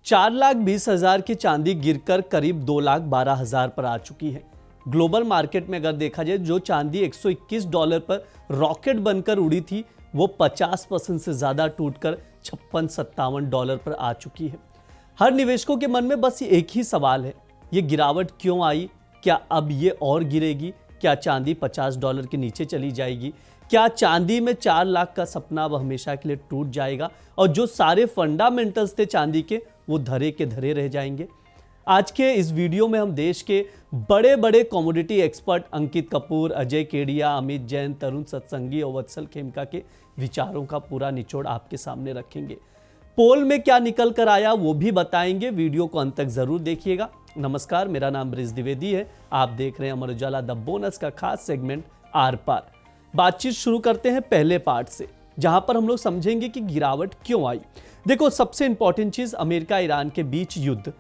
4,20,000 की चांदी गिरकर करीब 2,12,000 पर आ चुकी है। ग्लोबल मार्केट में अगर देखा जाए, जो चांदी $121 पर रॉकेट बनकर उड़ी थी, वो 50% से ज्यादा टूटकर $56-57 पर आ चुकी है। हर निवेशकों के मन में बस एक ही सवाल है, ये गिरावट क्यों आई? क्या अब ये और गिरेगी? क्या चांदी $50 के नीचे चली जाएगी? क्या चांदी में 4 लाख का सपना अब हमेशा के लिए टूट जाएगा और जो सारे फंडामेंटल्स थे चांदी के, वो धरे के धरे रह जाएंगे? आज के इस वीडियो में हम देश के बड़े बड़े कमोडिटी एक्सपर्ट अंकित कपूर, अजय केडिया, अमित जैन, तरुण सत्संगी और वत्सल खेमका के विचारों का पूरा निचोड़ आपके सामने रखेंगे। पोल में क्या निकल कर आया वो भी बताएंगे। वीडियो को अंत तक जरूर देखिएगा। नमस्कार, मेरा नाम ब्रिज द्विवेदी है। आप देख रहे हैं अमर उजाला द बोनस का खास सेगमेंट आर पार। बातचीत शुरू करते हैं पहले पार्ट से, जहां पर हम लोग समझेंगे कि गिरावट क्यों आई। देखो, सबसे इंपॉर्टेंट चीज अमेरिका ईरान के बीच युद्ध।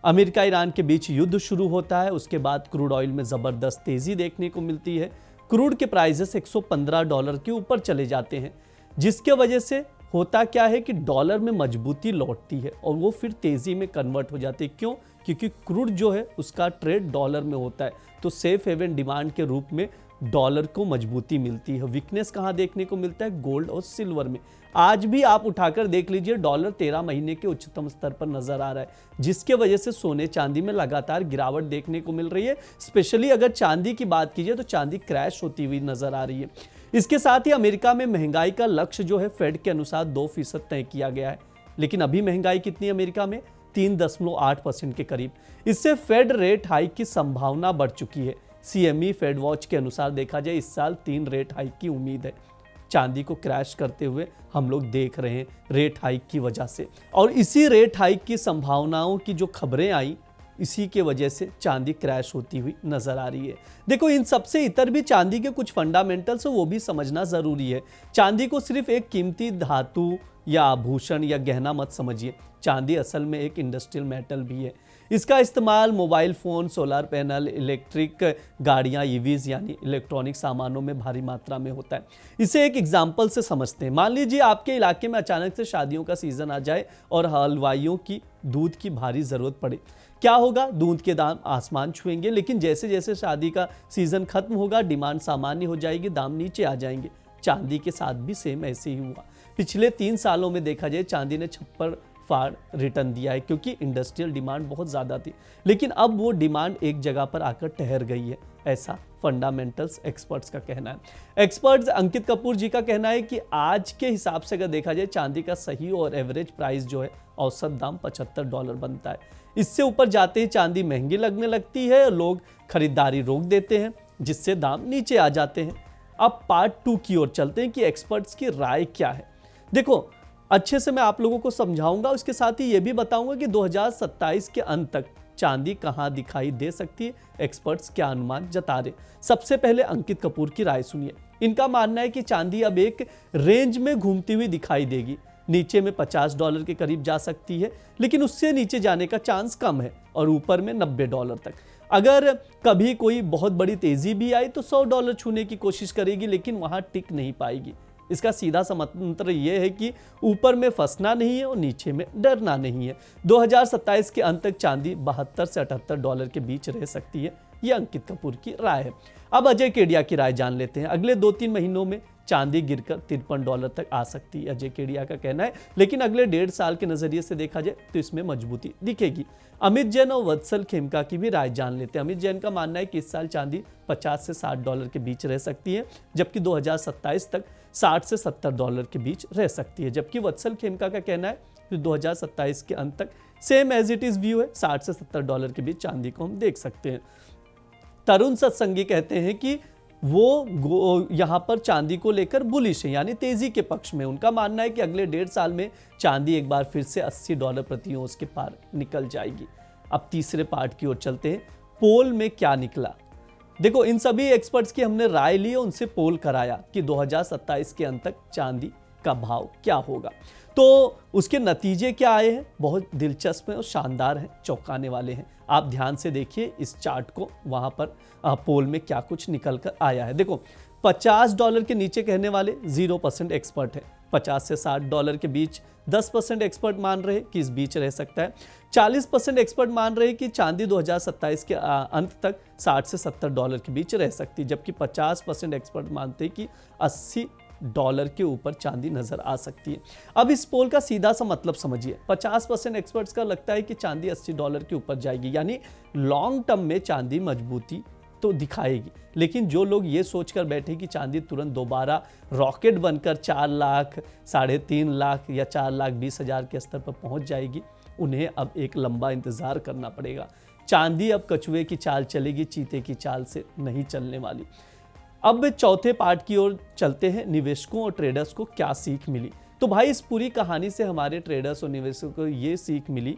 अमेरिका ईरान के बीच युद्ध शुरू होता है, उसके बाद क्रूड ऑयल में जबरदस्त तेजी देखने को मिलती है। क्रूड के प्राइसेस $115 के ऊपर चले जाते हैं, जिसके वजह से होता क्या है कि डॉलर में मजबूती लौटती है और वो फिर तेजी में कन्वर्ट हो जाती है। क्यों? क्योंकि क्रूड जो है उसका ट्रेड डॉलर में होता है, तो सेफ हेवन डिमांड के रूप में डॉलर को मजबूती मिलती है। वीकनेस कहाँ देखने को मिलता है? गोल्ड और सिल्वर में। आज भी आप उठाकर देख लीजिए, डॉलर 13 महीने के उच्चतम स्तर पर नजर आ रहा है, जिसके वजह से सोने चांदी में लगातार गिरावट देखने को मिल रही है। स्पेशली अगर चांदी की बात कीजिए तो चांदी क्रैश होती हुई नजर आ रही है। इसके साथ ही अमेरिका में महंगाई का लक्ष्य जो है फेड के अनुसार 2% तय किया गया है, लेकिन अभी महंगाई कितनी है अमेरिका में? 3.8% के करीब। इससे फेड रेट हाइक की संभावना बढ़ चुकी है। CME फेड वॉच के अनुसार देखा जाए, इस साल 3 रेट हाइक की उम्मीद है। चांदी को क्रैश करते हुए हम लोग देख रहे हैं रेट हाइक की वजह से, और इसी रेट हाइक की संभावनाओं की जो खबरें आई, इसी के वजह से चांदी क्रैश होती हुई नजर आ रही है। देखो, इन सबसे इतर भी चांदी के कुछ फंडामेंटल्स है, वो भी समझना जरूरी है। चांदी को सिर्फ एक कीमती धातु या आभूषण या गहना मत समझिए। चांदी असल में एक इंडस्ट्रियल मेटल भी है। इसका इस्तेमाल mobile phone, solar panel, electric गाड़ियां, EVs यानी इलेक्ट्रॉनिक सामानों में भारी मात्रा में होता है। इसे एक एग्जाम्पल से समझते हैं। मान लीजिए आपके इलाके में अचानक से शादियों का सीजन आ जाए और हलवाइयों की दूध की भारी जरूरत पड़े। क्या होगा? दूध के दाम आसमान छुएंगे, लेकिन जैसे जैसे शादी का सीजन खत्म होगा, डिमांड सामान्य हो जाएगी, दाम नीचे आ जाएंगे। चांदी के साथ भी सेम ऐसे ही हुआ। पिछले 3 सालों में देखा जाए, चांदी ने छप्पर फाड़ रिटर्न दिया है, क्योंकि इंडस्ट्रियल डिमांड बहुत ज्यादा थी, लेकिन अब वो डिमांड एक जगह पर आकर ठहर गई है, ऐसा फंडामेंटल्स एक्सपर्ट्स का कहना है। एक्सपर्ट्स अंकित कपूर जी का कहना है कि आज के हिसाब से अगर देखा जाए, चांदी का सही और एवरेज प्राइस जो है, औसत दाम $75 बनता है। इससे ऊपर जाते ही चांदी महंगी लगने लगती है, लोग खरीदारी रोक देते हैं, जिससे दाम नीचे आ जाते हैं। अब पार्ट 2 की ओर चलते हैं कि एक्सपर्ट्स की राय क्या है। देखो, अच्छे से मैं आप लोगों को समझाऊंगा, उसके साथ ही यह भी बताऊंगा कि 2027 के अंत तक चांदी कहां दिखाई दे सकती है, एक्सपर्ट्स क्या अनुमान जता रहे। सबसे पहले अंकित कपूर की राय सुनिए। इनका मानना है कि चांदी अब एक रेंज में घूमती हुई दिखाई देगी। नीचे में $50 के करीब जा सकती है, लेकिन उससे नीचे जाने का चांस कम है, और ऊपर में $90 तक। अगर कभी कोई बहुत बड़ी तेजी भी आई तो $100 छूने की कोशिश करेगी, लेकिन वहां टिक नहीं पाएगी। इसका सीधा सा मंत्र यह है कि ऊपर में फंसना नहीं है और नीचे में डरना नहीं है। 2027 के अंत तक चांदी $72 से $78 के बीच रह सकती है, यह अंकित कपूर की राय है। अब अजय केडिया की राय जान लेते हैं। अगले 2-3 महीनों में चांदी गिरकर $53 तक आ सकती है, अजय केडिया का कहना है, लेकिन अगले 1.5 साल के नजरिए से देखा जाए तो इसमें मजबूती दिखेगी। अमित जैन और वत्सल खेमका की भी राय जान लेते हैं। अमित जैन का मानना है कि इस साल चांदी $50 से $60 के बीच रह सकती है, जबकि 2027 तक $60 से $70 के बीच रह सकती है। जबकि वत्सल खेमका का कहना है कि 2027 के अंत तक same as it is view है, $60 से $70 के बीच चांदी को हम देख सकते हैं। तरुण सत्संगी कहते हैं कि वो यहां पर चांदी को लेकर बुलिश है, यानी तेजी के पक्ष में। उनका मानना है कि अगले 1.5 साल में चांदी एक बार फिर से $80 प्रति औंस के पार निकल जाएगी। अब तीसरे पार्ट की ओर चलते हैं। पोल में क्या निकला? देखो, इन सभी एक्सपर्ट्स की हमने राय ली, उनसे पोल कराया कि 2027 के अंत तक चांदी का भाव क्या होगा। तो उसके नतीजे क्या आए हैं, बहुत दिलचस्प हैं और शानदार हैं, चौंकाने वाले हैं। आप ध्यान से देखिए इस चार्ट को, वहां पर पोल में क्या कुछ निकल कर आया है। देखो, $50 के नीचे कहने वाले 0% एक्सपर्ट है। 50 से $60 के बीच 10% एक्सपर्ट मान रहे कि इस बीच रह सकता है। 40% एक्सपर्ट मान रहे कि चांदी 2027 के अंत तक $60 से $70 के बीच रह सकती है, जबकि 50% एक्सपर्ट मानते कि $80 के ऊपर चांदी नजर आ सकती है। अब इस पोल का सीधा सा मतलब समझिए। 50% एक्सपर्ट्स का लगता है कि चांदी $80 के ऊपर जाएगी, यानी लॉन्ग टर्म में चांदी मजबूती तो दिखाएगी। लेकिन जो लोग ये सोचकर बैठे कि चांदी तुरंत दोबारा रॉकेट बनकर 4 लाख, 3.5 लाख या 4,20,000 के स्तर पर पहुंच जाएगी, उन्हें अब एक लंबा इंतजार करना पड़ेगा। चांदी अब कछुए की चाल चलेगी, चीते की चाल से नहीं चलने वाली। अब चौथे पार्ट की ओर चलते हैं। निवेशकों और ट्रेडर्स को क्या सीख मिली? तो भाई इस पूरी कहानी से हमारे ट्रेडर्स और निवेशकों को ये सीख मिली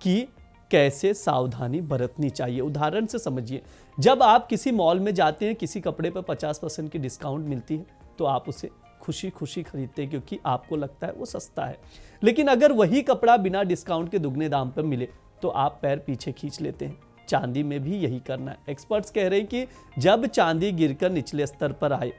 कि कैसे सावधानी बरतनी चाहिए। उदाहरण से समझिए, जब आप किसी मॉल में जाते हैं, किसी कपड़े पर 50% की डिस्काउंट मिलती है तो आप उसे खुशी खुशी खरीदते हैं क्योंकि आपको लगता है वो सस्ता है। लेकिन अगर वही कपड़ा बिना डिस्काउंट के दुगने दाम पर मिले तो आप पैर पीछे खींच लेते हैं। चांदी में भी यही करना है। एक्सपर्ट्स कह रहे हैं कि जब चांदी गिरकर निचले स्तर पर आए,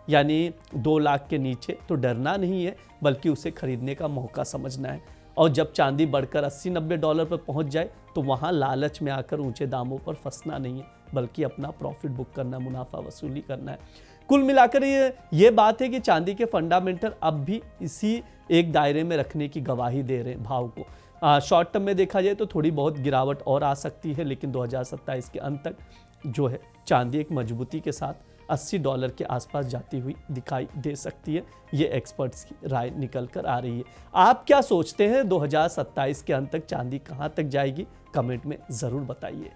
यानी 2 लाख के नीचे, तो डरना नहीं है, बल्कि उसे खरीदने का मौका समझना है। और जब चांदी बढ़कर $80-90 पर पहुंच जाए तो वहां लालच में आकर ऊंचे दामों पर फंसना नहीं है, बल्कि अपना प्रॉफिट बुक करना, मुनाफा वसूली करना है। कुल मिलाकर ये बात है कि चांदी के फंडामेंटल अब भी इसी एक दायरे में रखने की गवाही दे रहे हैं भाव को। शॉर्ट टर्म में देखा जाए तो थोड़ी बहुत गिरावट और आ सकती है, लेकिन 2027 के अंत तक जो है चांदी एक मजबूती के साथ $80 के आसपास जाती हुई दिखाई दे सकती है। ये एक्सपर्ट्स की राय निकल कर आ रही है। आप क्या सोचते हैं 2027 के अंत तक चांदी कहां तक जाएगी? कमेंट में ज़रूर बताइए।